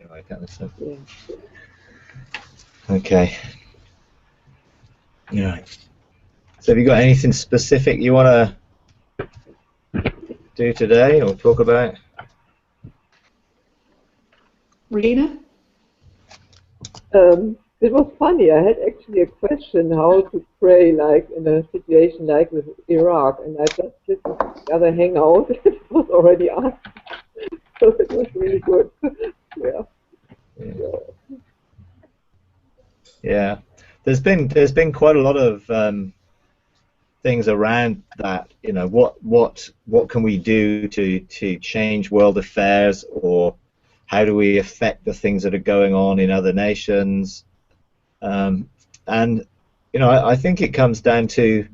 Anyway, kind of stuff. Yeah. Okay. All right. So have you got anything specific you want to do today or talk about? Regina? It was funny. I had actually a question how to pray like in a situation like with Iraq, and I just did the other hangout. It was already asked, so it was really good. Yeah. So, Yeah. There's been quite a lot of things around that. You know, what can we do to change world affairs, or how do we affect the things that are going on in other nations? And you know, I think it comes down to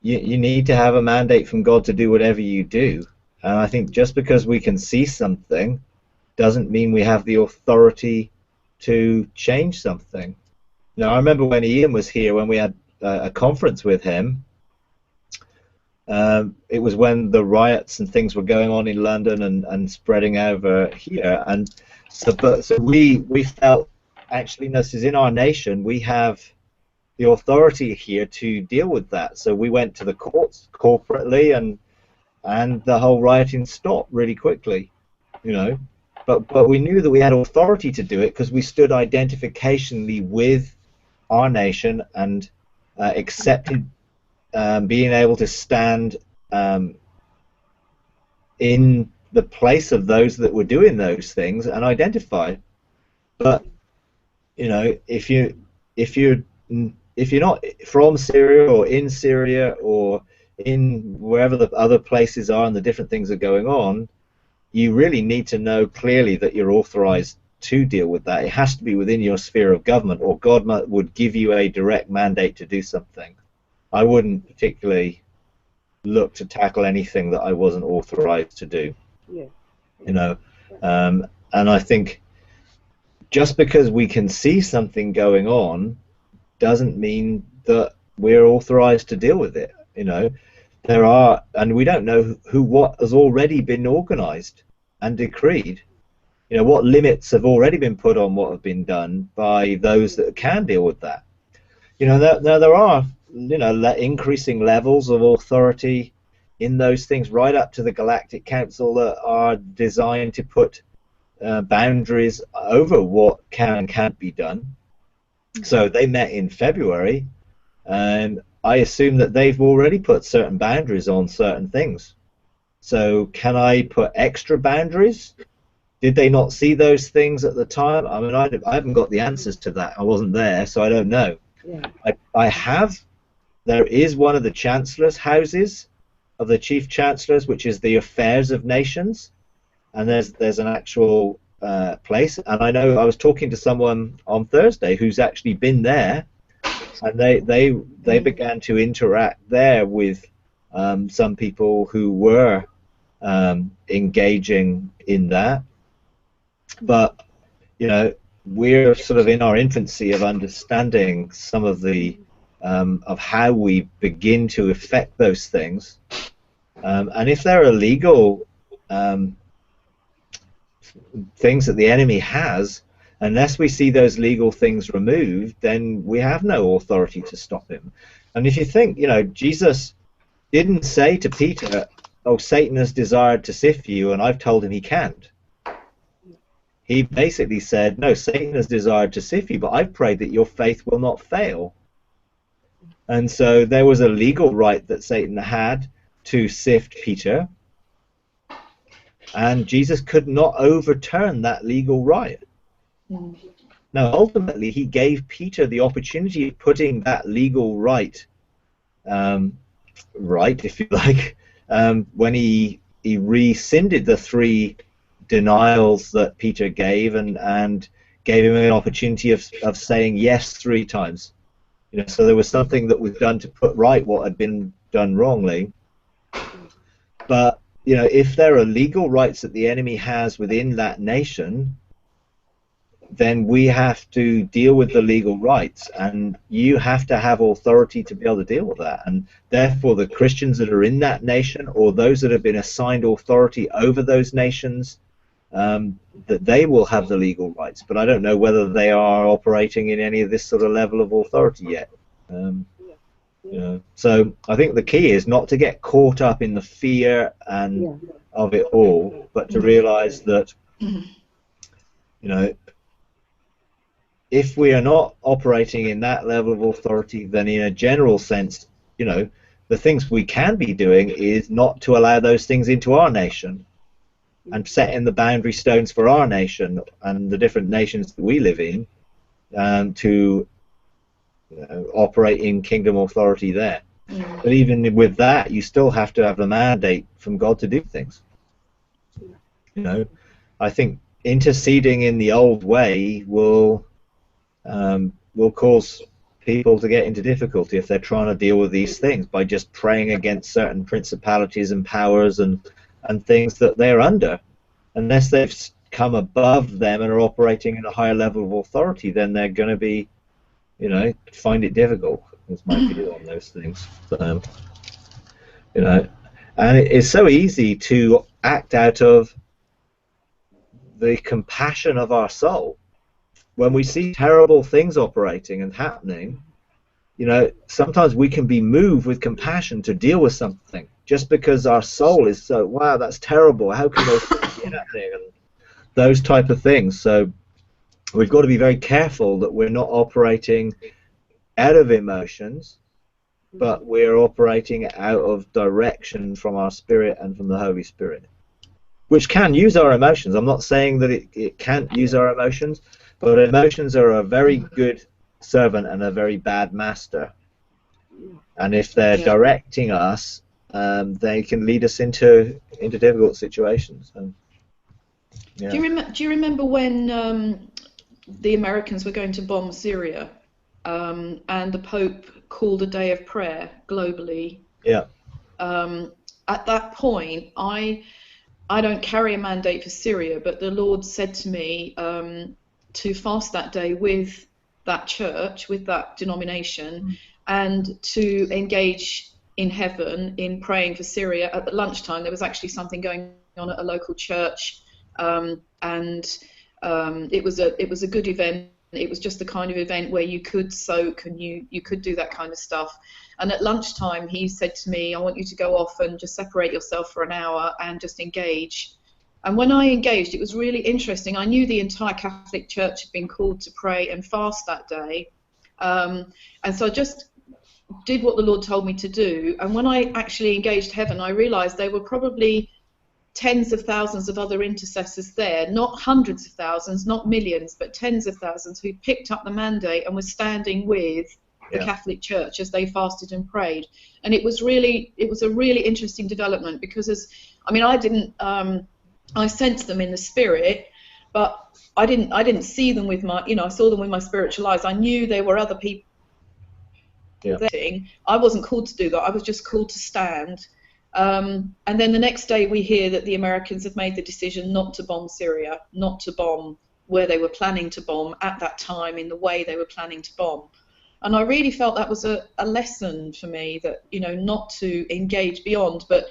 you need to have a mandate from God to do whatever you do. And I think just because we can see something doesn't mean we have the authority to change something. Now, I remember when Ian was here, when we had a conference with him, it was when the riots and things were going on in London and spreading over here. And so we felt, actually, this is in our nation, we have the authority here to deal with that. So we went to the courts corporately, and the whole rioting stopped really quickly, you know. But we knew that we had authority to do it because we stood identificationally with our nation and accepted being able to stand in the place of those that were doing those things and identify. But you know, if you're not from Syria or in Syria or in wherever the other places are and the different things are going on, you really need to know clearly that you're authorized to deal with that. It has to be within your sphere of government, or God would give you a direct mandate to do something. I wouldn't particularly look to tackle anything that I wasn't authorized to do. yeah. You know, and I think just because we can see something going on doesn't mean that we're authorized to deal with it. You know, there are, and we don't know what has already been organized and decreed. You know, what limits have already been put on what have been done by those that can deal with that. You know, there are, you know, increasing levels of authority in those things, right up to the Galactic Council, that are designed to put boundaries over what can and can't be done. So they met in February, and I assume that they've already put certain boundaries on certain things. So can I put extra boundaries? Did they not see those things at the time? I mean, I haven't got the answers to that. I wasn't there, so I don't know. Yeah. There is one of the chancellor's houses of the chief chancellors, which is the affairs of nations, and there's an actual place. And I know I was talking to someone on Thursday who's actually been there, and they began to interact there with some people who were engaging in that. But you know, we're sort of in our infancy of understanding some of the of how we begin to affect those things, and if there are legal things that the enemy has, unless we see those legal things removed, then we have no authority to stop him. And if you think, you know, Jesus didn't say to Peter, "Oh, Satan has desired to sift you, and I've told him he can't." He basically said, "No, Satan has desired to sift you, but I've prayed that your faith will not fail." And so there was a legal right that Satan had to sift Peter, and Jesus could not overturn that legal right. Now, ultimately, he gave Peter the opportunity of putting that legal right, if you like, when he rescinded the 3 denials that Peter gave, and gave him an opportunity of saying yes 3 times. You know, so there was something that was done to put right what had been done wrongly. But you know, if there are legal rights that the enemy has within that nation, then we have to deal with the legal rights, and you have to have authority to be able to deal with that. And therefore, the Christians that are in that nation, or those that have been assigned authority over those nations, that they will have the legal rights, but I don't know whether they are operating in any of this sort of level of authority yet. So I think the key is not to get caught up in the fear and of it all, but to realize that, if we are not operating in that level of authority, then in a general sense, the things we can be doing is not to allow those things into our nation, and setting the boundary stones for our nation and the different nations that we live in, to operate in kingdom authority there. But even with that, you still have to have the mandate from God to do things. I think interceding in the old way will cause people to get into difficulty if they're trying to deal with these things by just praying against certain principalities and powers and things that they're under. Unless they've come above them and are operating in a higher level of authority, then they're going to be, find it difficult. Is my view on those things. And it's so easy to act out of the compassion of our soul when we see terrible things operating and happening. Sometimes we can be moved with compassion to deal with something just because our soul is so, wow, that's terrible, how can those things be happening, and those type of things. So we've got to be very careful that we're not operating out of emotions, but we're operating out of direction from our spirit and from the Holy Spirit, which can use our emotions. I'm not saying that it can't use our emotions, but emotions are a very good servant and a very bad master. And if they're directing us, they can lead us into difficult situations. And, do you remember when the Americans were going to bomb Syria, and the Pope called a day of prayer globally? Yeah. At that point, I don't carry a mandate for Syria, but the Lord said to me to fast that day with that church, with that denomination, and to engage in heaven in praying for Syria. At the lunchtime, there was actually something going on at a local church, and it was a good event. It was just the kind of event where you could soak and you could do that kind of stuff. And at lunchtime, he said to me, I want you to go off and just separate yourself for an hour and just engage. And when I engaged, it was really interesting. I knew the entire Catholic Church had been called to pray and fast that day. And so I just did what the Lord told me to do. And when I actually engaged heaven, I realized there were probably tens of thousands of other intercessors there, not hundreds of thousands, not millions, but tens of thousands who picked up the mandate and were standing with the Catholic Church as they fasted and prayed. And it was a really interesting development, because I sensed them in the spirit, but I didn't see them with my, I saw them with my spiritual eyes. I knew there were other people there. I wasn't called to do that. I was just called to stand. And then the next day we hear that the Americans have made the decision not to bomb Syria, not to bomb where they were planning to bomb at that time in the way they were planning to bomb. And I really felt that was a lesson for me, that, not to engage beyond. But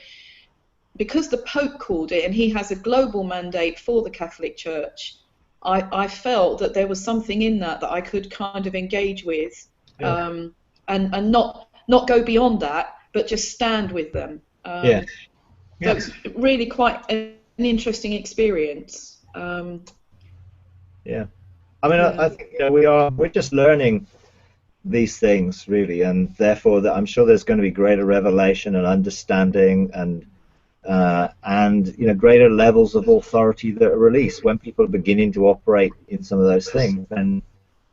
because the Pope called it, and he has a global mandate for the Catholic Church, I felt that there was something in that I could kind of engage with, and not go beyond that, but just stand with them. So it was really quite an interesting experience. I think we're just learning these things, really, and therefore I'm sure there's going to be greater revelation and understanding and greater levels of authority that are released when people are beginning to operate in some of those things. Then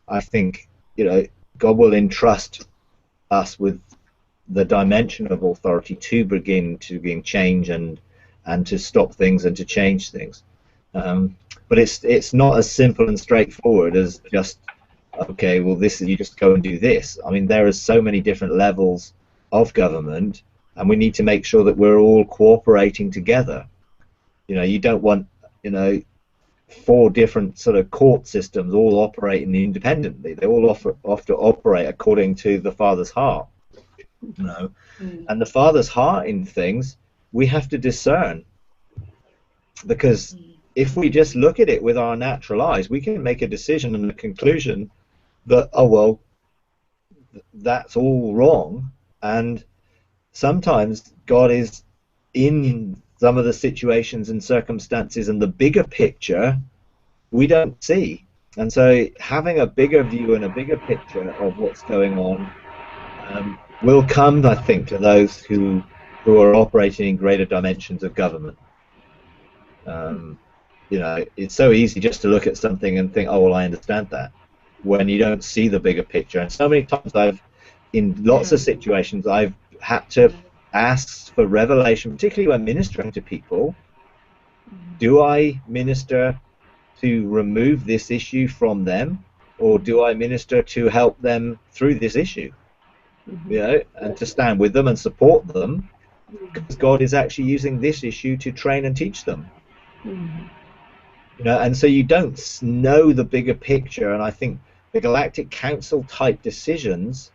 I think God will entrust us with the dimension of authority to begin change and to stop things and to change things. But it's not as simple and straightforward as just, okay, well, you just go and do this. I mean, there are so many different levels of government, and we need to make sure that we're all cooperating together. You don't want 4 different sort of court systems all operating independently. They all have to operate according to the Father's heart. And the Father's heart in things we have to discern, because if we just look at it with our natural eyes, we can make a decision and a conclusion that, oh well, that's all wrong. And sometimes God is in some of the situations and circumstances and the bigger picture we don't see. And so having a bigger view and a bigger picture of what's going on will come, I think, to those who are operating in greater dimensions of government. You know, it's so easy just to look at something and think, oh, well, I understand that, when you don't see the bigger picture. And so many times in lots of situations, I've had to ask for revelation, particularly when ministering to people. Do I minister to remove this issue from them, or do I minister to help them through this issue? You know, and to stand with them and support them, because God is actually using this issue to train and teach them. You know, and so you don't know the bigger picture. And I think the Galactic Council type decisions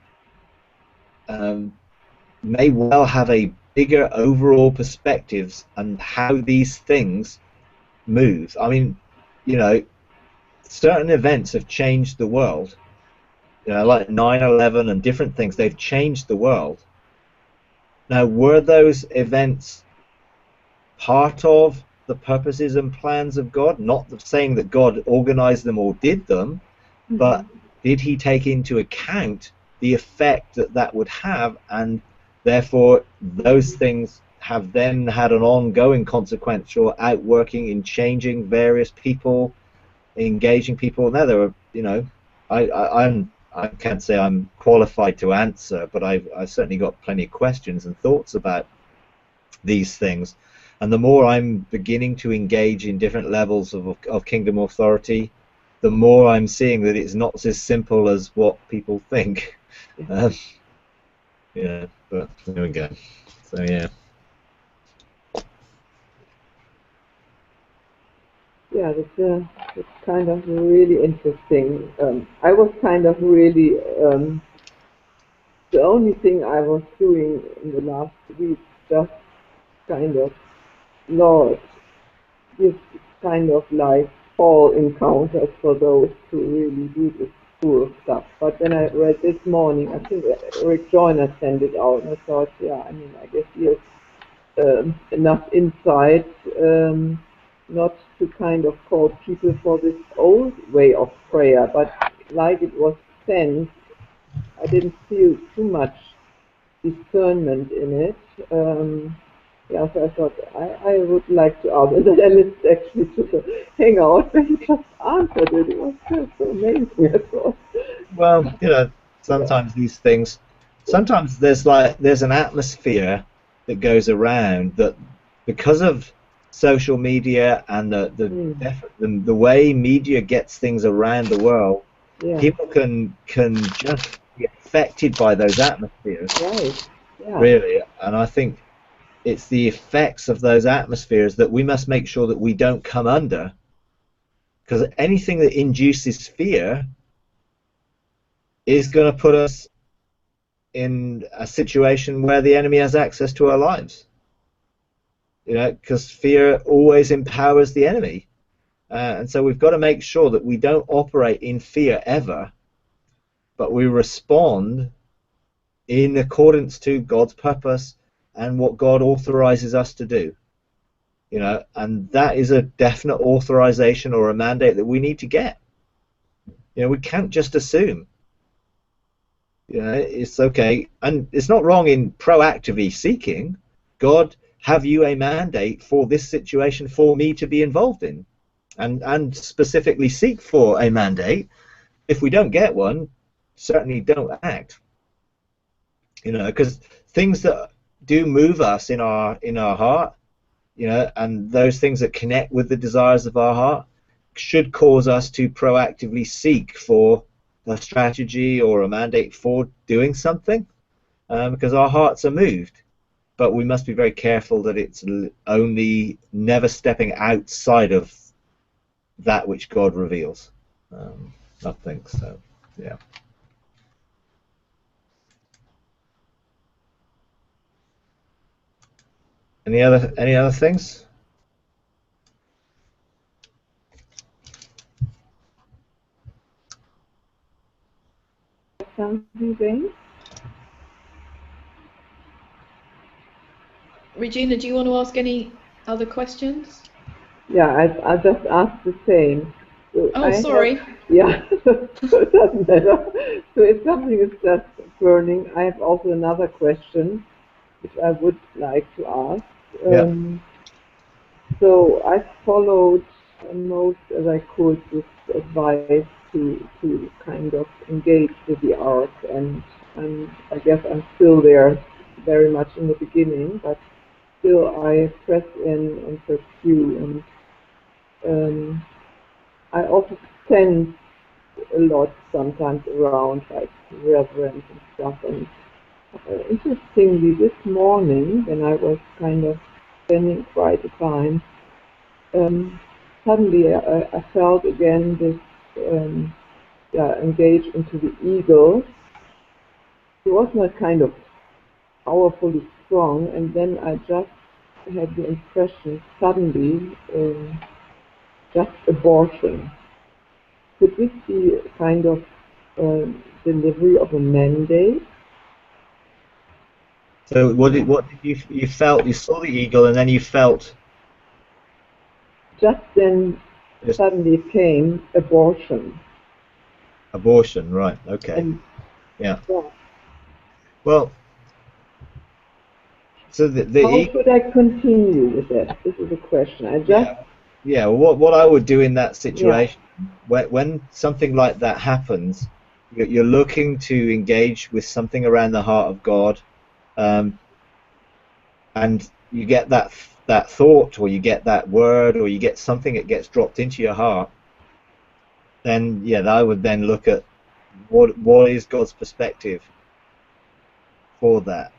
may well have a bigger overall perspectives on how these things move. I mean, you know, certain events have changed the world. You know, like 9/11 and different things, they've changed the world. Now, were those events part of the purposes and plans of God? Not saying that God organized them or did them, but did he take into account the effect that that would have, and therefore those things have then had an ongoing consequential outworking in changing various people, engaging people? Now there are, you know, I can't say I'm qualified to answer, but I've certainly got plenty of questions and thoughts about these things. And the more I'm beginning to engage in different levels of kingdom authority, the more I'm seeing that it's not as simple as what people think. Yeah, but there we go. So yeah. Yeah, that's kind of really interesting. I was kind of really the only thing I was doing in the last week, just kind of, Lord, give kind of like fall encounters for those who really do this cool stuff. But then I read this morning, I think Rick Joyner sent it out, and I thought, yeah, I mean, I guess he has enough insight not to kind of call people for this old way of prayer, but like it was sent, I didn't feel too much discernment in it. Yeah, so I thought I would like to ask, and then I listened actually to the hangout where he just answered it. It was so amazing. I thought. Well, you know, sometimes these things, sometimes there's an atmosphere that goes around that, because of social media and the way media gets things around the world, Yeah. people can just be affected by those atmospheres. Right. Yeah. Really. And I think it's the effects of those atmospheres that we must make sure that we don't come under, because anything that induces fear is going to put us in a situation where the enemy has access to our lives. You know, because fear always empowers the enemy. And so we've got to make sure that we don't operate in fear ever, but we respond in accordance to God's purpose and what God authorizes us to do. You know, and that is a definite authorization or a mandate that we need to get. You know, we can't just assume. You know, it's okay, and it's not wrong in proactively seeking, God, have you a mandate for this situation for me to be involved in, and specifically seek for a mandate. If we don't get one, certainly don't act. You know, because things that do move us in our heart, you know, and those things that connect with the desires of our heart should cause us to proactively seek for a strategy or a mandate for doing something, because our hearts are moved. But we must be very careful that it's only never stepping outside of that which God reveals. I think so. Yeah. Any other things? something, James? Regina, do you want to ask any other questions? Yeah, I'll just ask the same. So Oh, sorry. Yeah, so it doesn't matter. So if something is just burning, I have also another question, which I would like to ask. Yeah. So I followed most as I could this advice to kind of engage with the art, and I guess I'm still there, very much in the beginning, but still I press in and pursue, and I also sense a lot sometimes around like reverence and stuff. And interestingly, this morning when I was kind of spending quite a time, suddenly I felt again this engage into the ego. It was not kind of powerfully strong, and then I just had the impression suddenly just abortion. Could this be a kind of delivery of a mandate? So what did you felt? You saw the eagle, and then you felt Just then just suddenly came abortion. abortion, right? Okay, And yeah. yeah, Well, so the how eagle, should I continue with that? This is a question. I just, yeah, yeah. Well, what I would do in that yeah. situation, when something like that happens, you're looking to engage with something around the heart of God, um, and you get that thought, or you get that word, or you get something that gets dropped into your heart. Then, yeah, I would then look at what is God's perspective for that.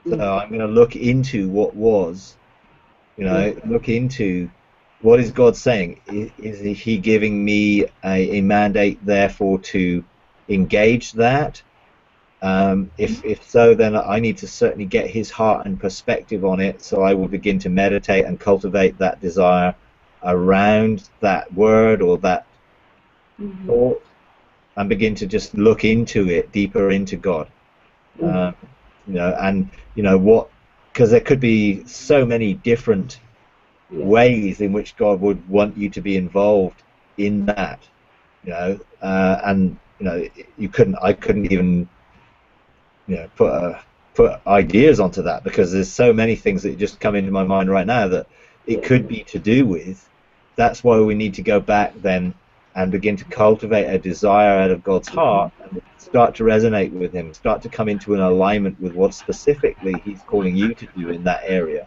So I'm going to look into what was, look into what is God saying. Is He giving me a mandate, therefore, to engage that? If so, then I need to certainly get His heart and perspective on it. So I will begin to meditate and cultivate that desire around that word or that thought, and begin to just look into it deeper into God. Um, and what, because there could be so many different ways in which God would want you to be involved in that, and I couldn't even put ideas onto that, because there's so many things that just come into my mind right now that it could be to do with. That's why we need to go back then and begin to cultivate a desire out of God's heart and start to resonate with Him, start to come into an alignment with what specifically He's calling you to do in that area.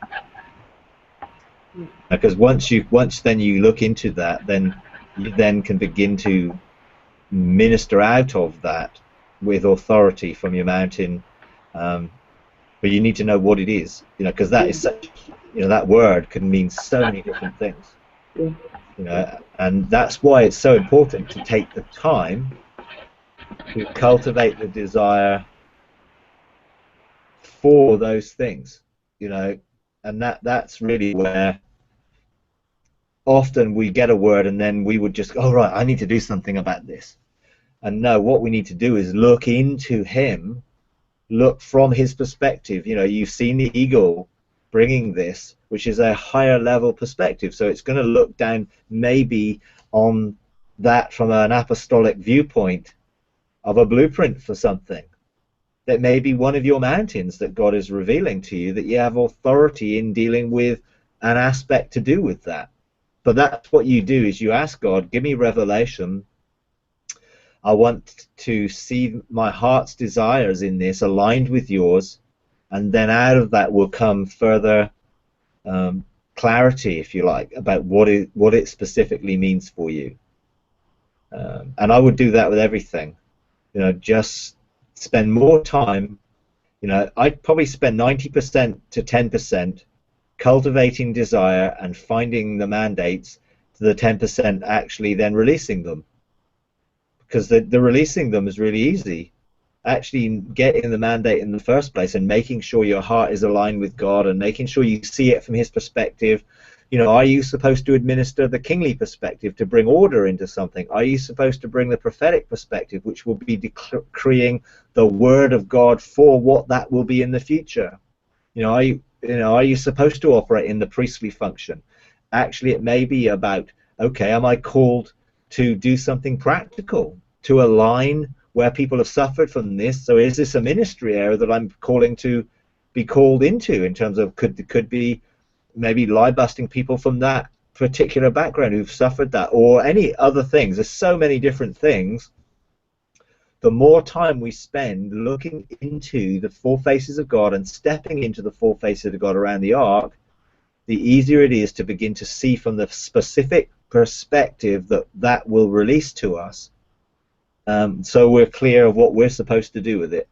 Because once then you look into that, then you then can begin to minister out of that with authority from your mountain. But you need to know what it is, because that is such, that word can mean so many different things, and that's why it's so important to take the time to cultivate the desire for those things, and that's really where often we get a word and then we would just, oh right, I need to do something about this. And no, what we need to do is look into Him, look from His perspective. You've seen the eagle bringing this, which is a higher level perspective, so it's going to look down maybe on that from an apostolic viewpoint of a blueprint for something that may be one of your mountains that God is revealing to you, that you have authority in dealing with an aspect to do with that. But that's what you do, is you ask God, give me revelation. I want to see my heart's desires in this aligned with yours, and then out of that will come further clarity, if you like, about what it specifically means for you. And I would do that with everything. Just spend more time. I'd probably spend 90% to 10% cultivating desire and finding the mandates, to the 10% actually then releasing them. Because the releasing them is really easy. Actually getting the mandate in the first place and making sure your heart is aligned with God and making sure you see it from His perspective, You know, are you supposed to administer the kingly perspective to bring order into something? Are you supposed to bring the prophetic perspective, which will be decreeing the word of God for what that will be in the future? You know, are you supposed to operate in the priestly function? Actually, it may be about, okay, am I called to do something practical, to align where people have suffered from this? So is this a ministry area that I'm calling to be called into, in terms of could be maybe lie busting people from that particular background who've suffered that, or any other things? There's so many different things. The more time we spend looking into the four faces of God and stepping into the four faces of God around the ark, the easier it is to begin to see from the specific perspective that will release to us, so we're clear of what we're supposed to do with it.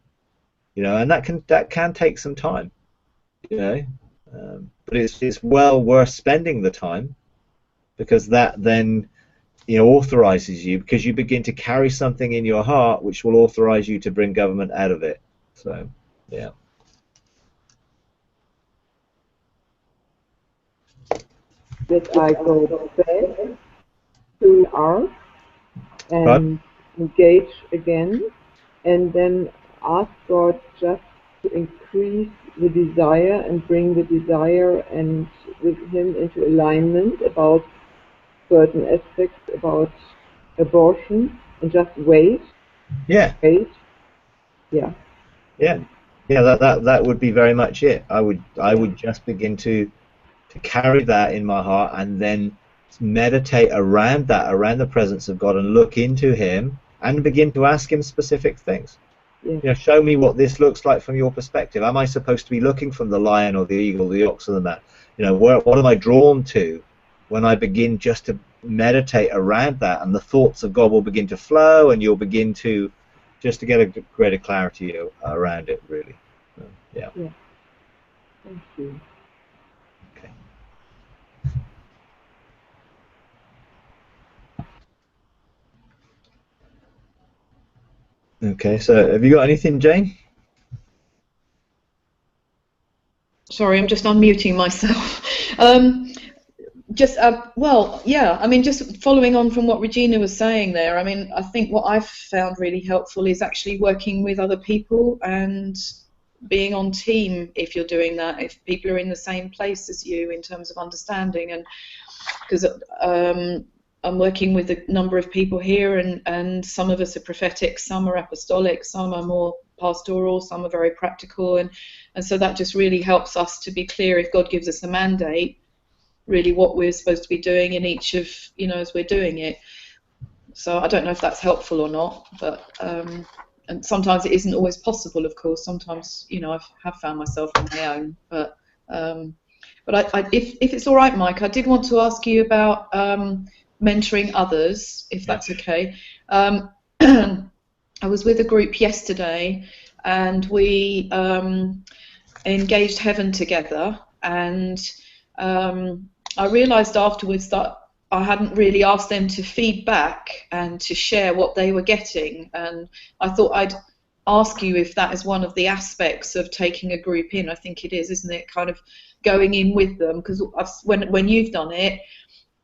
You know, and that can take some time. You know, but it's well worth spending the time, because that then, you know, authorizes you, because you begin to carry something in your heart which will authorize you to bring government out of it. So, yeah. That I go back to art and engage again, and then ask God just to increase the desire and bring the desire and with Him into alignment about certain aspects about abortion, and just wait. Yeah. Yeah. That would be very much it. I would just begin to carry that in my heart, and then meditate around that, around the presence of God, and look into Him and begin to ask Him specific things. Yeah. You know, show me what this looks like from your perspective. Am I supposed to be looking from the lion or the eagle, the ox or the man? You know, what am I drawn to when I begin just to meditate around that, and the thoughts of God will begin to flow, and you'll begin to just to get a greater clarity around it, really. Yeah. Thank you. Okay. Okay, so have you got anything, Jane? Sorry, I'm just unmuting myself. Well, yeah, I mean, just following on from what Regina was saying there, I mean, I think what I've found really helpful is actually working with other people and being on team if you're doing that, if people are in the same place as you in terms of understanding. And because I'm working with a number of people here, and some of us are prophetic, some are apostolic, some are more pastoral, some are very practical, and so that just really helps us to be clear, if God gives us a mandate, really what we're supposed to be doing in each of, you know, as we're doing it. So I don't know if that's helpful or not, but and sometimes it isn't always possible, of course. Sometimes, you know, I have found myself on my own, but if it's all right, Mike, I did want to ask you about mentoring others, if that's okay. I was with a group yesterday, and we engaged heaven together, and I realised afterwards that I hadn't really asked them to feed back and to share what they were getting, and I thought I'd ask you if that is one of the aspects of taking a group in. I think it is, isn't it? Kind of going in with them, because when you've done it,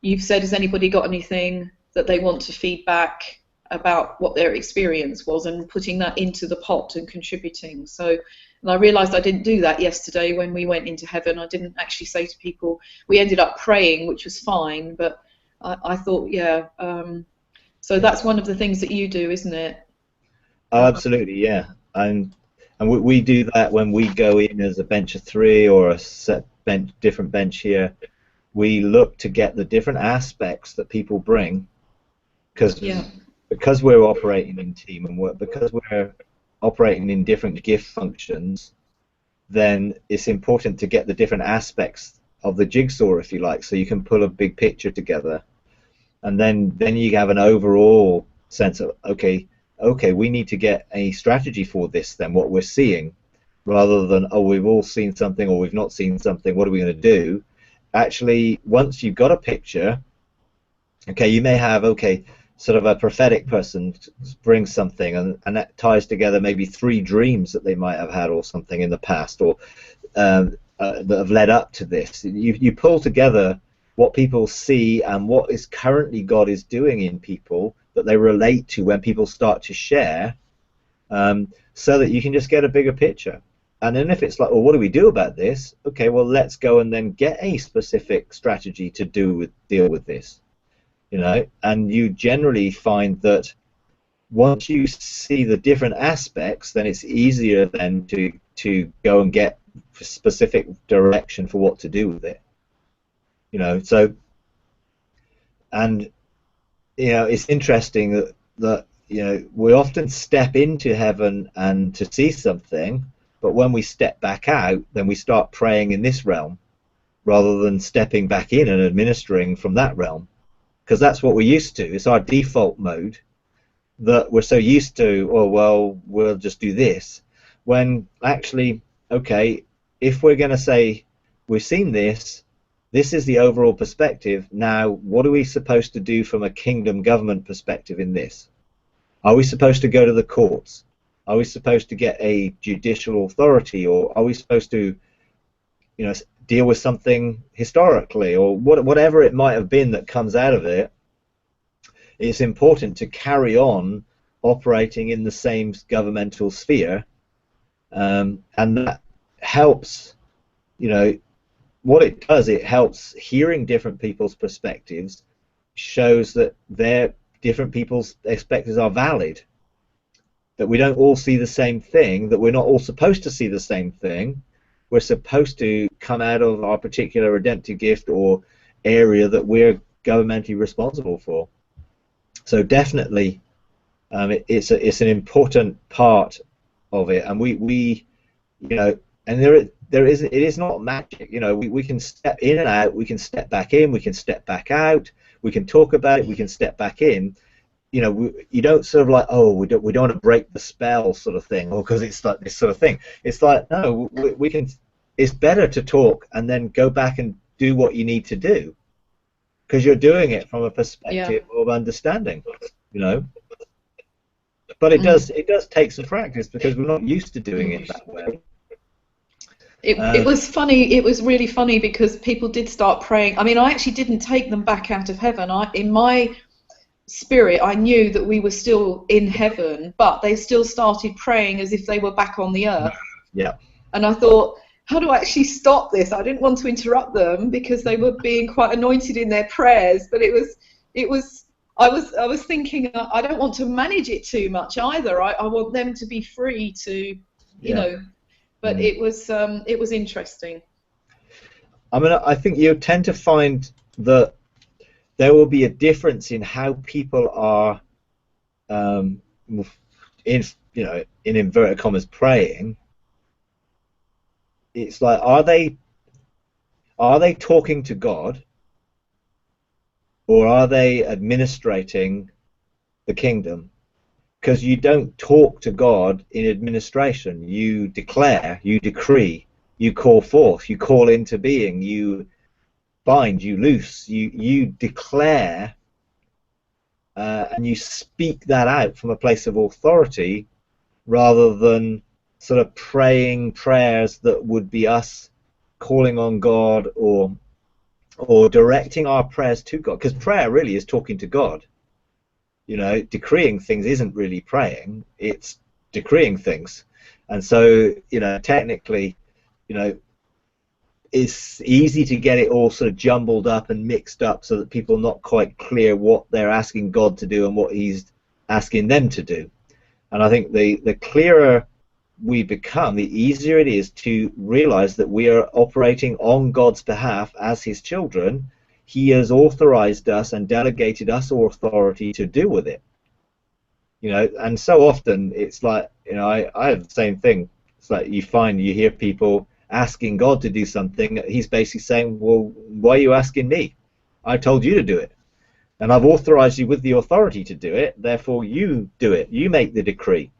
you've said, has anybody got anything that they want to feed back about what their experience was, and putting that into the pot and contributing. So, and I realised I didn't do that yesterday when we went into heaven. I didn't actually say to people, we ended up praying, which was fine, but I thought, yeah, so that's one of the things that you do, isn't it? Oh, absolutely, yeah. And we do that when we go in as a bench of three or a set bench, different bench here. We look to get the different aspects that people bring, because we're operating in team, and because we're operating in different gift functions, then it's important to get the different aspects of the jigsaw, if you like, so you can pull a big picture together, and then you have an overall sense of, okay, we need to get a strategy for this, then what we're seeing, rather than, oh, we've all seen something or we've not seen something, what are we going to do? Actually, once you've got a picture, okay, you may have, okay, sort of a prophetic person brings something, and that ties together maybe 3 dreams that they might have had or something in the past, or that have led up to this. You pull together what people see and what is currently God is doing in people that they relate to when people start to share, so that you can just get a bigger picture. And then if it's like, well, what do we do about this? Okay, well, let's go and then get a specific strategy to deal with this, you know. And you generally find that once you see the different aspects, then it's easier then to go and get specific direction for what to do with it, you know. So, and you know, it's interesting that you know, we often step into heaven and to see something, but when we step back out, then we start praying in this realm rather than stepping back in and administering from that realm, because that's what we're used to. It's our default mode, that we're so used to, oh well, we'll just do this, when actually, okay, if we're going to say we've seen this, this is the overall perspective, now what are we supposed to do from a kingdom government perspective in this? Are we supposed to go to the courts? Are we supposed to get a judicial authority, or are we supposed to, you know, deal with something historically, or whatever it might have been that comes out of it? It's important to carry on operating in the same governmental sphere, and that helps, you know, what it does, it helps hearing different people's perspectives, shows that their different people's perspectives are valid, that we don't all see the same thing, that we're not all supposed to see the same thing. We're supposed to come out of our particular redemptive gift or area that we're governmentally responsible for. So definitely, it's an important part of it, and we you know, and it is not magic. You know, we can step in and out, we can step back in, we can step back out, we can talk about it, we can step back in. You know, you don't sort of like, oh, we don't want to break the spell sort of thing, or because it's like this sort of thing. It's like, no, we can. It's better to talk and then go back and do what you need to do, because you're doing it from a perspective of understanding, you know. But it does take some practice, because we're not used to doing it that way. It was funny. It was really funny, because people did start praying. I mean, I actually didn't take them back out of heaven. In my spirit, I knew that we were still in heaven, but they still started praying as if they were back on the earth. Yeah. And I thought, how do I actually stop this? I didn't want to interrupt them, because they were being quite anointed in their prayers. But I was thinking, I don't want to manage it too much either. I want them to be free to, you know. But it was interesting. I mean, I think you tend to find that there will be a difference in how people are, in inverted commas, praying. It's like, are they talking to God, or are they administrating the kingdom? Because you don't talk to God in administration. You declare, you decree, you call forth, you call into being, you bind, you loose, you declare, and you speak that out from a place of authority, rather than sort of praying prayers that would be us calling on God, or directing our prayers to God. Because prayer really is talking to God. You know, decreeing things isn't really praying, it's decreeing things. And so, you know, technically, you know, it's easy to get it all sort of jumbled up and mixed up, so that people are not quite clear what they're asking God to do and what he's asking them to do. And I think the clearer we become, the easier it is to realize that we are operating on God's behalf as his children. He has authorized us and delegated us authority to deal with it. You know, and so often it's like, you know, I have the same thing. It's like you hear people asking God to do something. He's basically saying, well, why are you asking me? I told you to do it, and I've authorized you with the authority to do it, therefore you do it, you make the decree.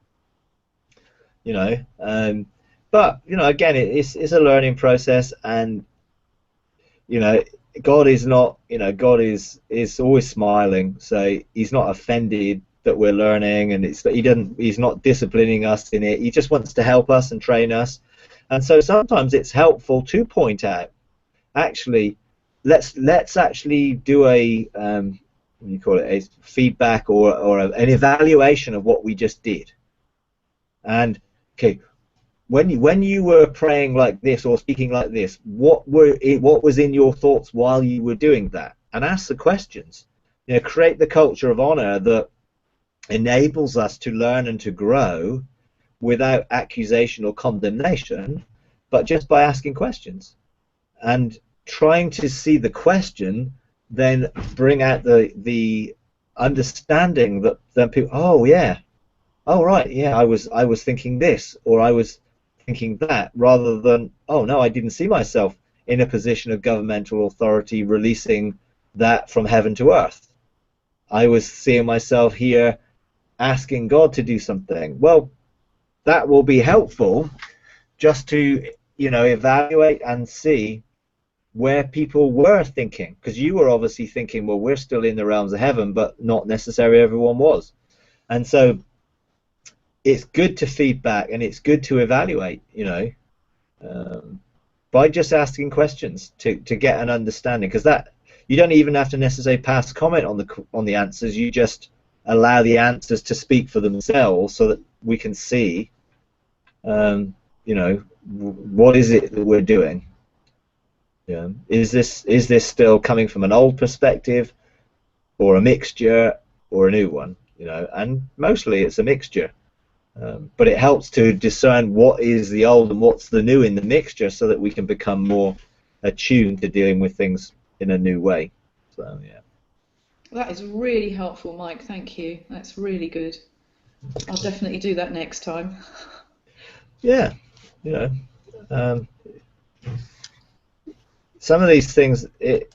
You know, but you know, again, it's a learning process, and you know, God is not, you know, God is always smiling, so he's not offended that we're learning, and he's not disciplining us in it. He just wants to help us and train us. And so sometimes it's helpful to point out, actually, let's actually do a what do you call it, a feedback or an evaluation of what we just did. And okay, when you were praying like this or speaking like this, what was in your thoughts while you were doing that? And ask the questions. You know, create the culture of honor that enables us to learn and to grow without accusation or condemnation, but just by asking questions and trying to see the question, then bring out the understanding that then people, oh yeah, oh right, yeah, I was thinking this or I was thinking that, rather than, oh no, I didn't see myself in a position of governmental authority releasing that from heaven to earth. I was seeing myself here asking God to do something. Well, that will be helpful just to, you know, evaluate and see where people were thinking, because you were obviously thinking, well, we're still in the realms of heaven, but not necessarily everyone was. And so it's good to feedback and it's good to evaluate, you know, by just asking questions to get an understanding, because that you don't even have to necessarily pass comment on the answers. You just allow the answers to speak for themselves so that we can see, you know, what is it that we're doing. Yeah. Is this still coming from an old perspective, or a mixture, or a new one? You know, and mostly it's a mixture. But it helps to discern what is the old and what's the new in the mixture, so that we can become more attuned to dealing with things in a new way. So yeah. That is really helpful, Mike. Thank you. That's really good. I'll definitely do that next time. Yeah, you know, some of these things, it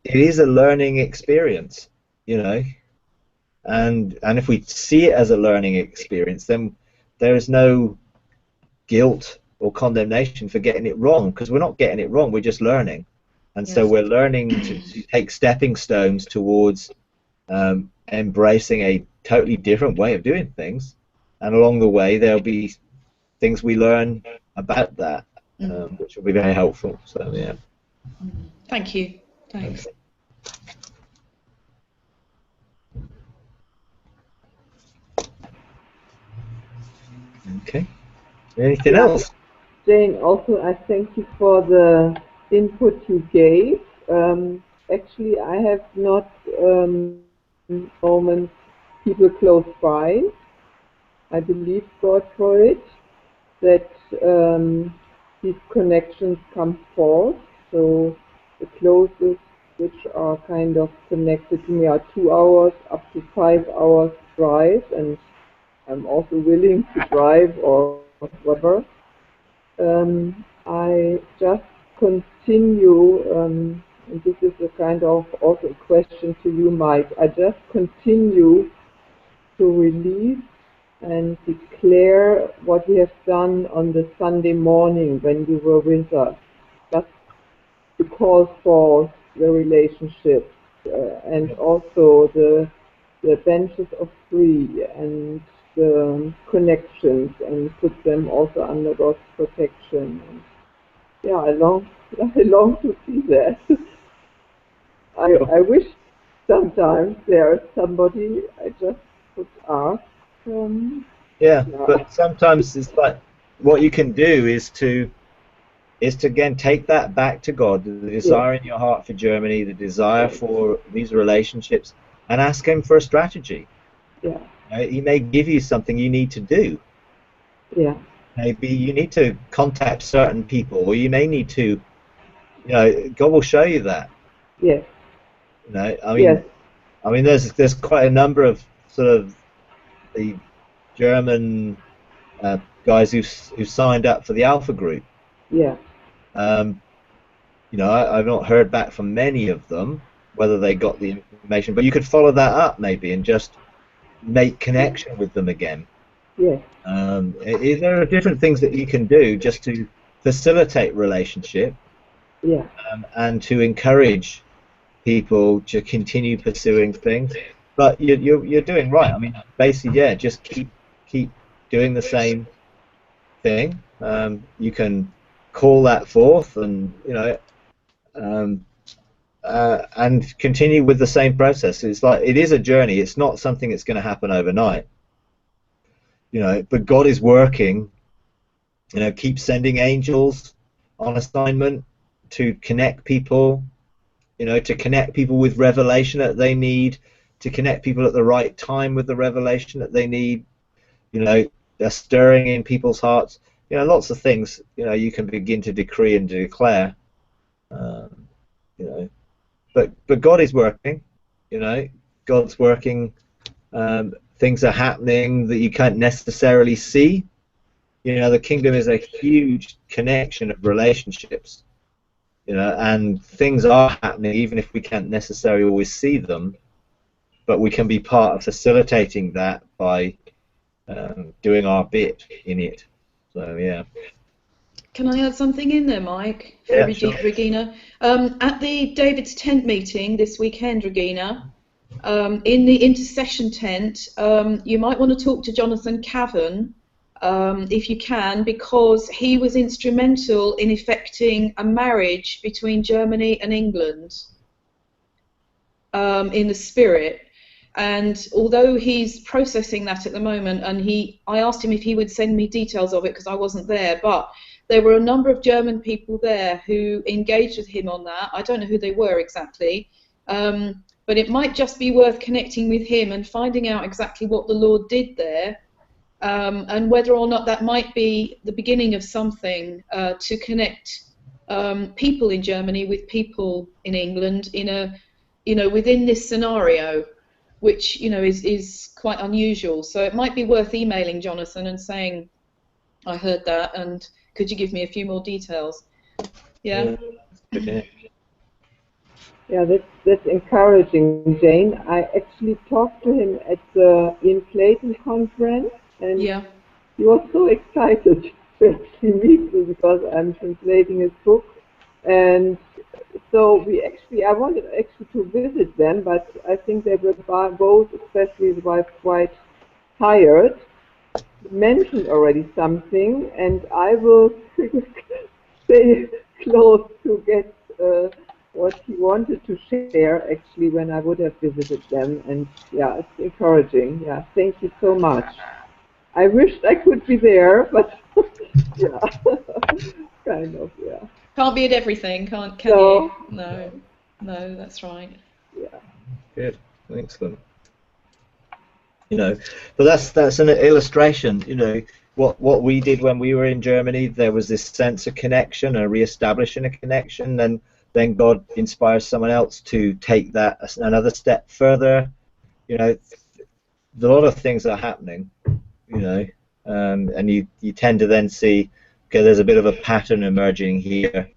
is a learning experience, you know, and if we see it as a learning experience, then there is no guilt or condemnation for getting it wrong, because we're not getting it wrong, we're just learning. And so Yes. we're learning to take stepping stones towards embracing a totally different way of doing things, and along the way there'll be things we learn about that, which will be very helpful. So yeah. Thank you. Thanks. Okay. Anything Yeah, else? Jane, also I thank you for the input you gave. Actually, I have not moments people close by. I believe God for it, that these connections come forth. So the closest which are kind of connected to me are 2 hours up to 5 hours drive, and I'm also willing to drive or whatever. I just continue, and this is a kind of also a question to you, Mike. I just continue to release and declare what we have done on the Sunday morning when you were with us, just to call forth the relationships and also the benches of three and the connections, and put them also under God's protection. And yeah, I long to see that. I wish sometimes there is somebody I just could ask. Yeah, Yeah, but sometimes it's like, what you can do is to again take that back to God, the yeah, desire in your heart for Germany, the desire for these relationships, and ask Him for a strategy. yeah, He may give you something you need to do. yeah, Maybe you need to contact certain people, or you may need to, you know, God will show you that. yes, You know, yes, I mean, there's quite a number of sort of the German guys who signed up for the Alpha group. yeah, Um, you know, I've not heard back from many of them whether they got the information, but you could follow that up maybe and just make connection with them again. yes, There are different things that you can do just to facilitate relationship, yeah, and to encourage people to continue pursuing things. But you're doing right. I mean, basically, yeah, just keep doing the same thing. You can call that forth, and you know, um, and continue with the same process. It's like, it is a journey. It's not something that's going to happen overnight, but God is working. Keep sending angels on assignment to connect people, to connect people with revelation that they need, to connect people at the right time with the revelation that they need. They're stirring in people's hearts. Lots of things, you can begin to decree and declare. Um, you know, but God is working. God's working. Things are happening that you can't necessarily see. The kingdom is a huge connection of relationships. And things are happening even if we can't necessarily always see them, but we can be part of facilitating that by doing our bit in it. So yeah. Can I add something in there, Mike, for Yeah, sure. Regina? At the David's Tent meeting this weekend, Regina, in the intercession tent, you might want to talk to Jonathan Cavan, if you can, because he was instrumental in effecting a marriage between Germany and England in the spirit. And although he's processing that at the moment, and I asked him if he would send me details of it because I wasn't there, but there were a number of German people there who engaged with him on that. I don't know who they were exactly, but it might just be worth connecting with him and finding out exactly what the Lord did there, and whether or not that might be the beginning of something to connect people in Germany with people in England within this scenario, which is quite unusual. So it might be worth emailing Jonathan and saying, I heard that, and could you give me a few more details? Yeah. Yeah, that's encouraging, Jane. I actually talked to him at the Ian Clayton conference, and Yeah. he was so excited to actually meet me because I'm translating his book. And so I wanted actually to visit them, but I think they were both, especially the wife, quite tired. He mentioned already something, and I will stay close to get what he wanted to share actually when I would have visited them. And yeah, it's encouraging. Yeah, thank you so much. I wished I could be there, but yeah, kind of, yeah. Can't be at everything, can No. you? No, that's right. Yeah. Good, excellent. But that's an illustration. What we did when we were in Germany. There was this sense of connection, and re-establishing a connection, and then God inspires someone else to take that another step further. A lot of things are happening. And you tend to then see, okay, there's a bit of a pattern emerging here.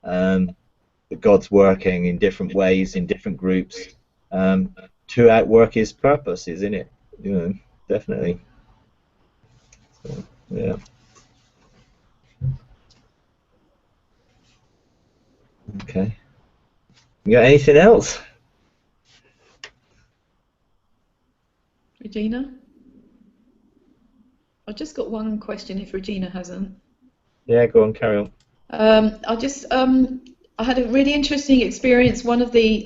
That God's working in different ways in different groups to outwork His purposes in it. Definitely. So, yeah. Okay. You got anything else? Regina? I've just got one question if Regina hasn't. Yeah, go on, carry on. I had a really interesting experience. One of the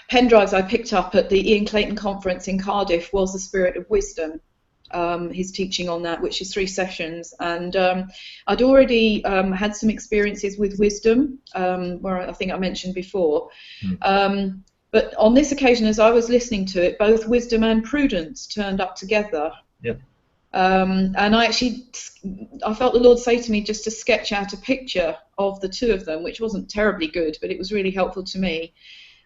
pen drives I picked up at the Ian Clayton conference in Cardiff was The Spirit of Wisdom, his teaching on that, which is 3 sessions. And I'd already had some experiences with wisdom, where I think I mentioned before. But on this occasion, as I was listening to it, both wisdom and prudence turned up together. Yeah. And I felt the Lord say to me just to sketch out a picture of the two of them, which wasn't terribly good, but it was really helpful to me.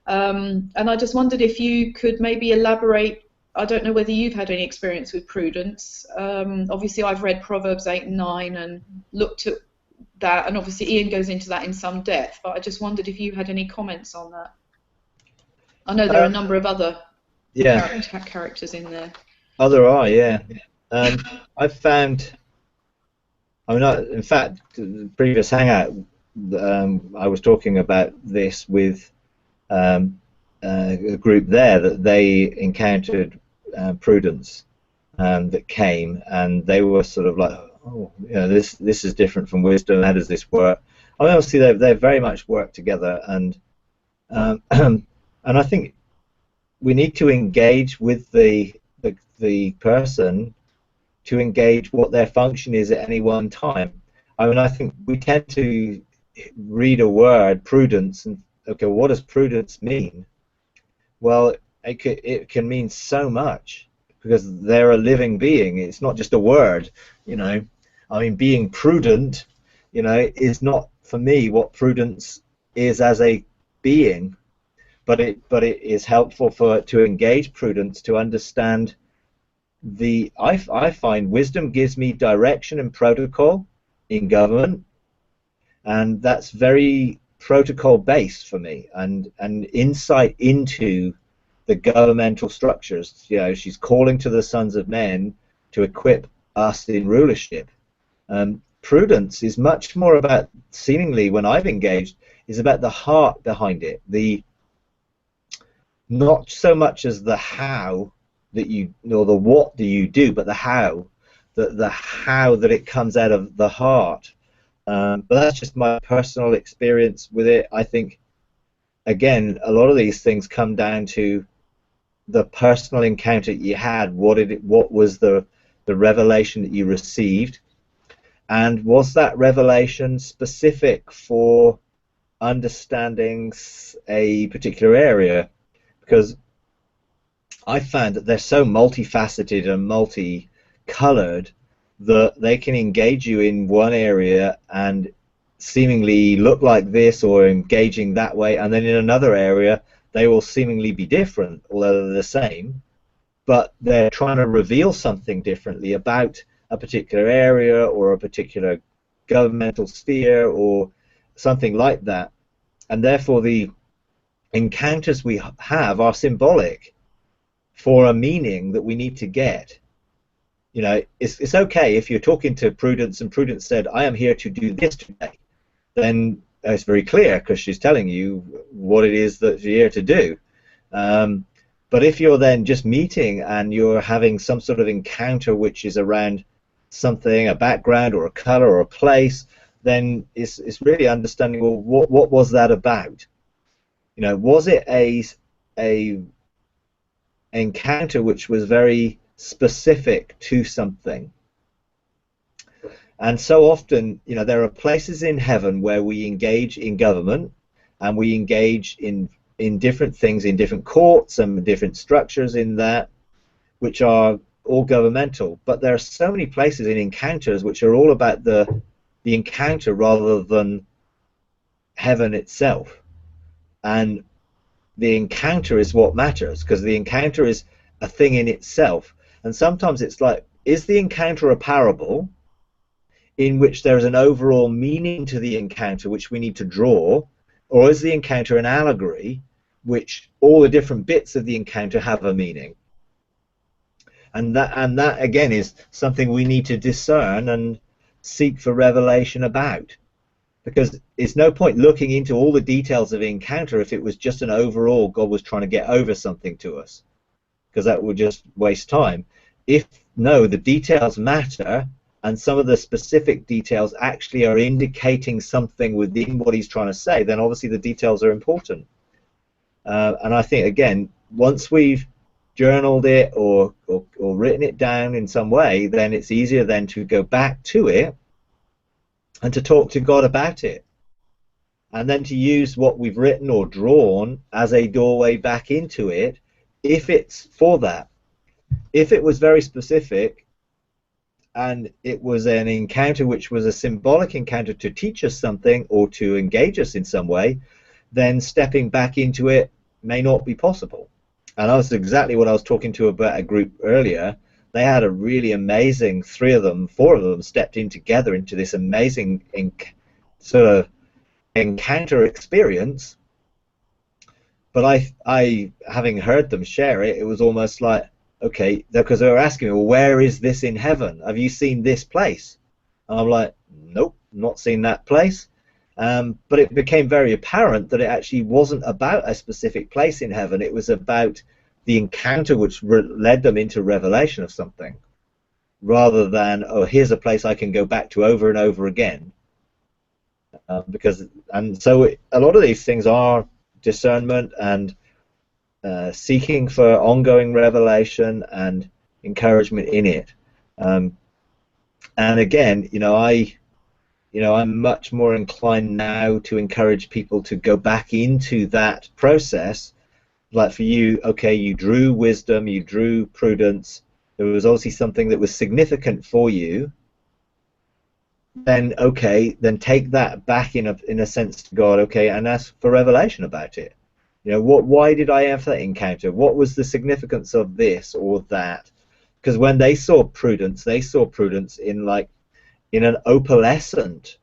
And I just wondered if you could maybe elaborate. I don't know whether you've had any experience with prudence. Obviously, I've read Proverbs 8 and 9 and looked at that, and obviously Ian goes into that in some depth, but I just wondered if you had any comments on that. I know there are a number of other characters in there. Oh, there are, yeah. I've found, in fact, the previous hangout, I was talking about this with a group there, that they encountered Prudence that came, and they were sort of like, oh, this is different from wisdom. How does this work? I mean, obviously they very much work together, and and I think we need to engage with the person to engage what their function is at any one time. I mean, I think we tend to read a word, prudence, and okay, what does prudence mean? Well, it can mean so much because they're a living being. It's not just a word, you know. I mean, being prudent, you know, is not for me what prudence is as a being, but it is helpful to engage prudence to understand I find wisdom gives me direction and protocol in government, and that's very protocol based for me, and insight into the governmental structures. You know, she's calling to the sons of men to equip us in rulership. Prudence is much more about, seemingly when I've engaged, is about the heart behind it, the not so much as the how that you, or the what do you do, but the how, the how that it comes out of the heart. But that's just my personal experience with it. I think, again, a lot of these things come down to the personal encounter you had. What was the revelation that you received, and was that revelation specific for understanding a particular area? Because I found that they're so multifaceted and multicolored that they can engage you in one area and seemingly look like this or engaging that way, and then in another area they will seemingly be different, although they're the same, but they're trying to reveal something differently about a particular area or a particular governmental sphere or something like that. And therefore the encounters we have are symbolic for a meaning that we need to get. You know, it's okay if you're talking to Prudence and Prudence said, I am here to do this today, then it's very clear because she's telling you what it is that you're here to do. But if you're then just meeting and you're having some sort of encounter which is around something, a background or a color or a place, then it's really understanding, well, what was that about? You know, was it a encounter which was very specific to something? And so often, you know, there are places in heaven where we engage in government and we engage in different things, in different courts and different structures in that, which are all governmental. But there are so many places in encounters which are all about the encounter rather than heaven itself. And the encounter is what matters, because the encounter is a thing in itself. And sometimes it's like, is the encounter a parable in which there is an overall meaning to the encounter which we need to draw, or is the encounter an allegory which all the different bits of the encounter have a meaning? And that again is something we need to discern and seek for revelation about, because it's no point looking into all the details of the encounter if it was just an overall God was trying to get over something to us, because that would just waste time. If no, the details matter, and some of the specific details actually are indicating something within what he's trying to say, then obviously the details are important. And I think, again, once we've journaled it or written it down in some way, then it's easier then to go back to it and to talk to God about it, and then to use what we've written or drawn as a doorway back into it, if it's for that. If it was very specific and it was an encounter which was a symbolic encounter to teach us something or to engage us in some way, then stepping back into it may not be possible. And that's exactly what I was talking to about a group earlier. They had a really amazing, four of them stepped in together into this amazing sort of encounter experience. But I having heard them share it, it was almost like, okay, because they were asking me, well, where is this in heaven? Have you seen this place? And I'm like, nope, not seen that place. But it became very apparent that it actually wasn't about a specific place in heaven. It was about the encounter which led them into revelation of something, rather than, oh, here's a place I can go back to over and over again. So a lot of these things are discernment and seeking for ongoing revelation and encouragement in it. And again, I'm much more inclined now to encourage people to go back into that process. Like for you, okay, you drew wisdom, you drew prudence. There was obviously something that was significant for you. Then okay, then take that back in a sense to God, okay, and ask for revelation about it. Why did I have that encounter? What was the significance of this or that? Because when they saw prudence in an opalescent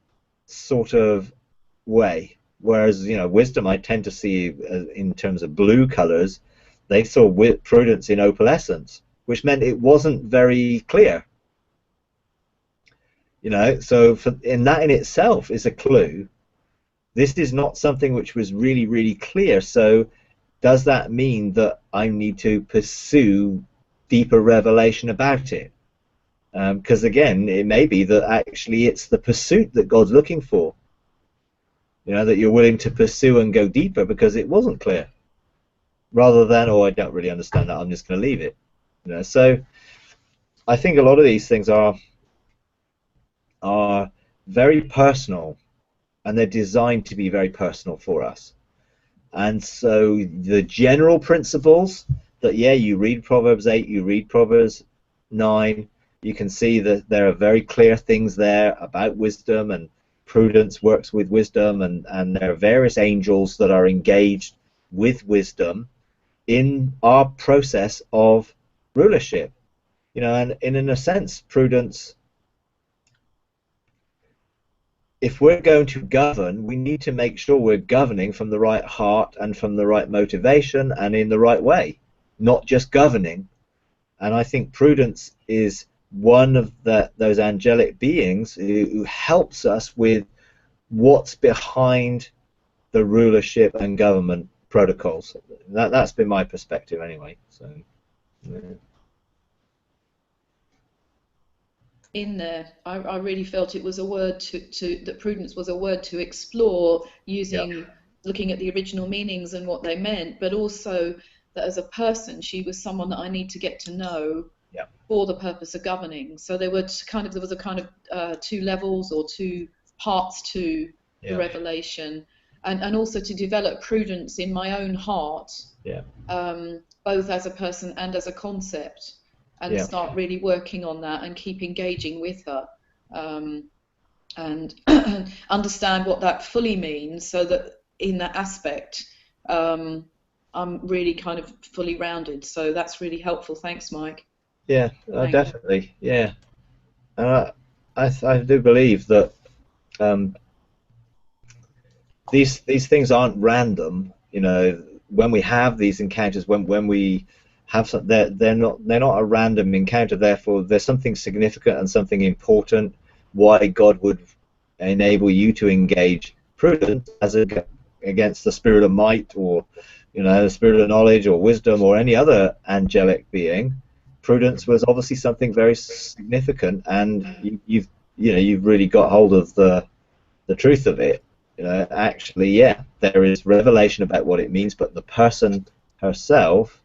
sort of way, whereas wisdom I tend to see in terms of blue colors. They saw prudence in opalescence, which meant it wasn't very clear. So in that in itself is a clue. This is not something which was really, really clear. So does that mean that I need to pursue deeper revelation about it? Because again, it may be that actually it's the pursuit that God's looking for. That you're willing to pursue and go deeper because it wasn't clear. Rather than, oh, I don't really understand that, I'm just going to leave it. So I think a lot of these things are very personal, and they're designed to be very personal for us. And so the general principles that, yeah, you read Proverbs 8, you read Proverbs 9, you can see that there are very clear things there about wisdom, and prudence works with wisdom, and there are various angels that are engaged with wisdom in our process of rulership. And in a sense, prudence, if we're going to govern, we need to make sure we're governing from the right heart and from the right motivation and in the right way, not just governing. And I think prudence is one of those angelic beings who helps us with what's behind the rulership and government protocols. That's been my perspective anyway. So. Yeah. In there, I really felt it was a word that prudence was a word to explore, looking at the original meanings and what they meant, but also that as a person, she was someone that I need to get to know for the purpose of governing. So there was a kind of two levels or two parts to the revelation, and also to develop prudence in my own heart, both as a person and as a concept. And start really working on that and keep engaging with her, and understand what that fully means, so that in that aspect I'm really kind of fully rounded. So that's really helpful. Thanks, Mike. Yeah, definitely. Yeah, and I do believe that these things aren't random. When we have these encounters, when we have some, they're not a random encounter. Therefore, there's something significant and something important. Why God would enable you to engage prudence against the spirit of might, or the spirit of knowledge or wisdom or any other angelic being. Prudence was obviously something very significant, and you've really got hold of the truth of it. Actually, there is revelation about what it means, but the person herself,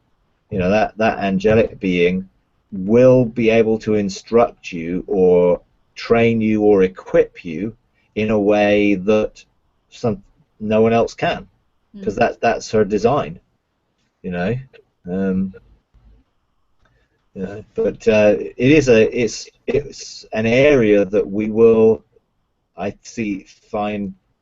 that angelic being, will be able to instruct you or train you or equip you in a way that no one else can, because that's her design. But it's an area that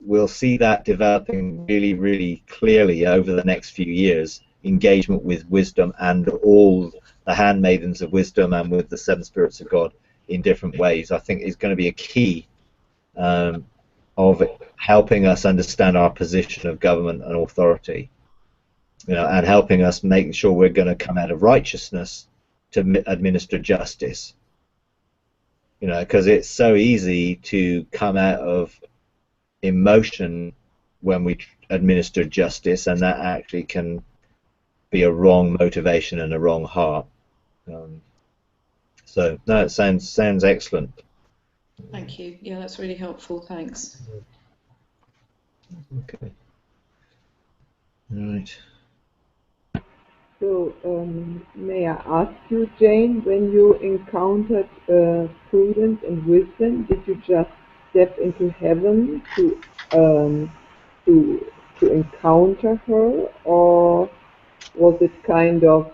we'll see that developing really, really clearly over the next few years. Engagement with wisdom and all the handmaidens of wisdom and with the seven spirits of God in different ways, I think is going to be a key of helping us understand our position of government and authority, and helping us make sure we're going to come out of righteousness to administer justice. Because it's so easy to come out of emotion when we administer justice, and that actually can be a wrong motivation and a wrong heart. So it sounds excellent. Thank you. Yeah, that's really helpful. Thanks. Okay. Right. So, may I ask you, Jane, when you encountered prudence and wisdom, did you just step into heaven um, to encounter her, or was it kind of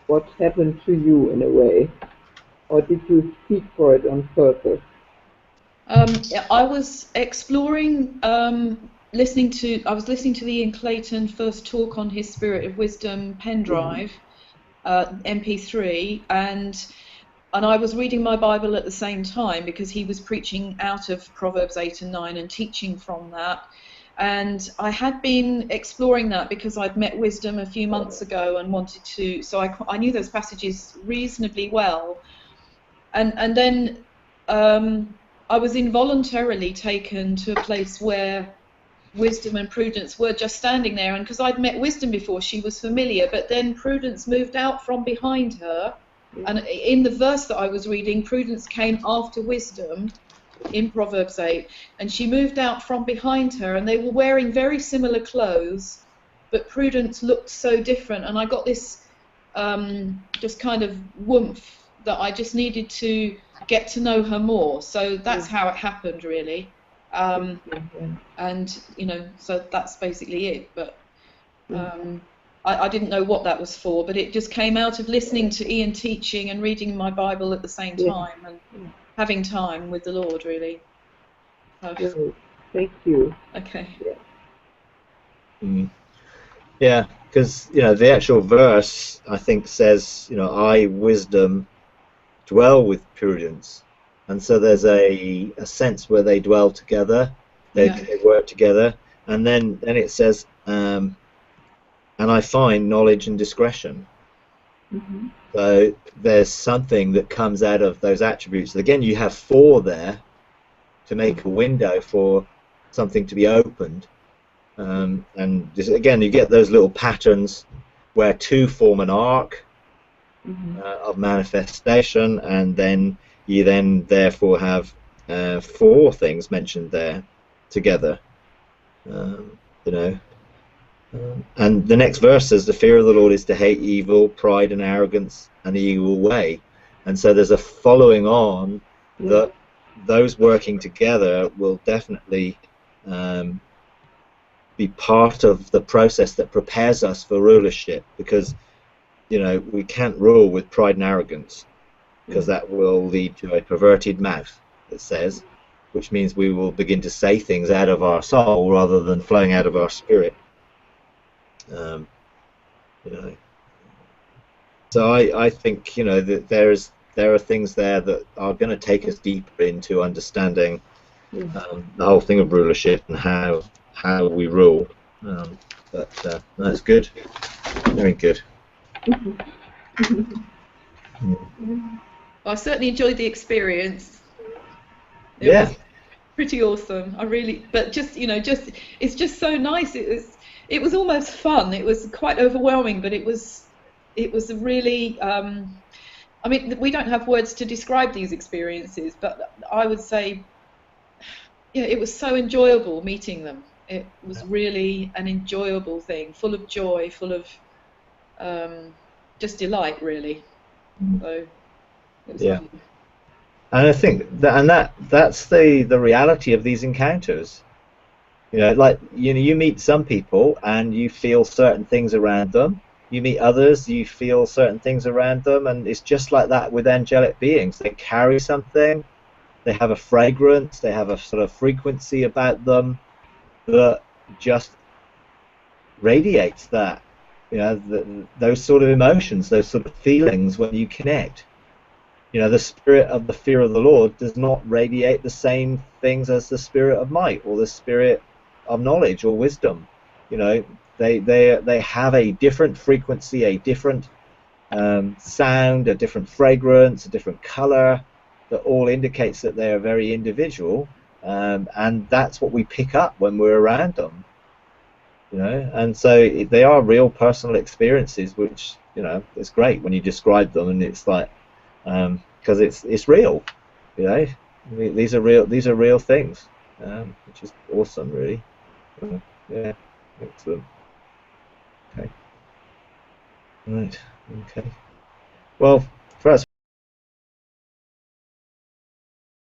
what happened to you in a way, or did you seek for it on purpose? I was exploring, I was listening to the Ian Clayton first talk on his Spirit of Wisdom pen Mm-hmm. drive, MP3, and I was reading my Bible at the same time because he was preaching out of Proverbs 8 and 9 and teaching from that. And I had been exploring that because I'd met Wisdom a few months ago and wanted to, so I knew those passages reasonably well. And then I was involuntarily taken to a place where Wisdom and Prudence were just standing there, and because I'd met Wisdom before, she was familiar, but then Prudence moved out from behind her, and in the verse that I was reading, Prudence came after Wisdom in Proverbs 8, and she moved out from behind her, and they were wearing very similar clothes, but Prudence looked so different, and I got this just kind of woomph that I just needed to get to know her more. So that's how it happened, really. And so that's basically it. But I didn't know what that was for, but it just came out of listening to Ian teaching and reading my Bible at the same time and having time with the Lord, really. Great. Thank you. Okay. Yeah, because the actual verse I think says, I, Wisdom, dwell with Prudence, and so there's a sense where they dwell together, they work together, and then it says, and I find knowledge and discretion. Mm-hmm. So there's something that comes out of those attributes. Again, you have four there to make a window for something to be opened. And just, again, you get those little patterns where two form an arc of manifestation, and then you therefore have four things mentioned there together. And the next verse says, the fear of the Lord is to hate evil, pride and arrogance, and the evil way. And so there's a following on that those working together will definitely be part of the process that prepares us for rulership, because we can't rule with pride and arrogance, because that will lead to a perverted mouth, it says, which means we will begin to say things out of our soul rather than flowing out of our spirit. So I think that there are things there that are going to take us deeper into understanding the whole thing of rulership and how we rule. But that's good, very good. Well, I certainly enjoyed the experience. It was pretty awesome. I really, but it's just so nice. It was almost fun. It was quite overwhelming, but it was really. I mean, we don't have words to describe these experiences, but I would say, it was so enjoyable meeting them. It was really an enjoyable thing, full of joy, full of just delight, really. So it was fun. And I think that's the reality of these encounters. Like you meet some people and you feel certain things around them. You meet others, you feel certain things around them, and it's just like that with angelic beings. They carry something, they have a fragrance, they have a sort of frequency about them that just radiates that. Those sort of emotions, those sort of feelings when you connect. The spirit of the fear of the Lord does not radiate the same things as the spirit of might or the spirit of knowledge or wisdom. They have a different frequency, a different sound, a different fragrance, a different color, that all indicates that they are very individual, and that's what we pick up when we're around them. And so they are real personal experiences, which it's great when you describe them, and it's like, because it's real. These are real things, which is awesome, really. Yeah, excellent. Okay, right, okay. Well,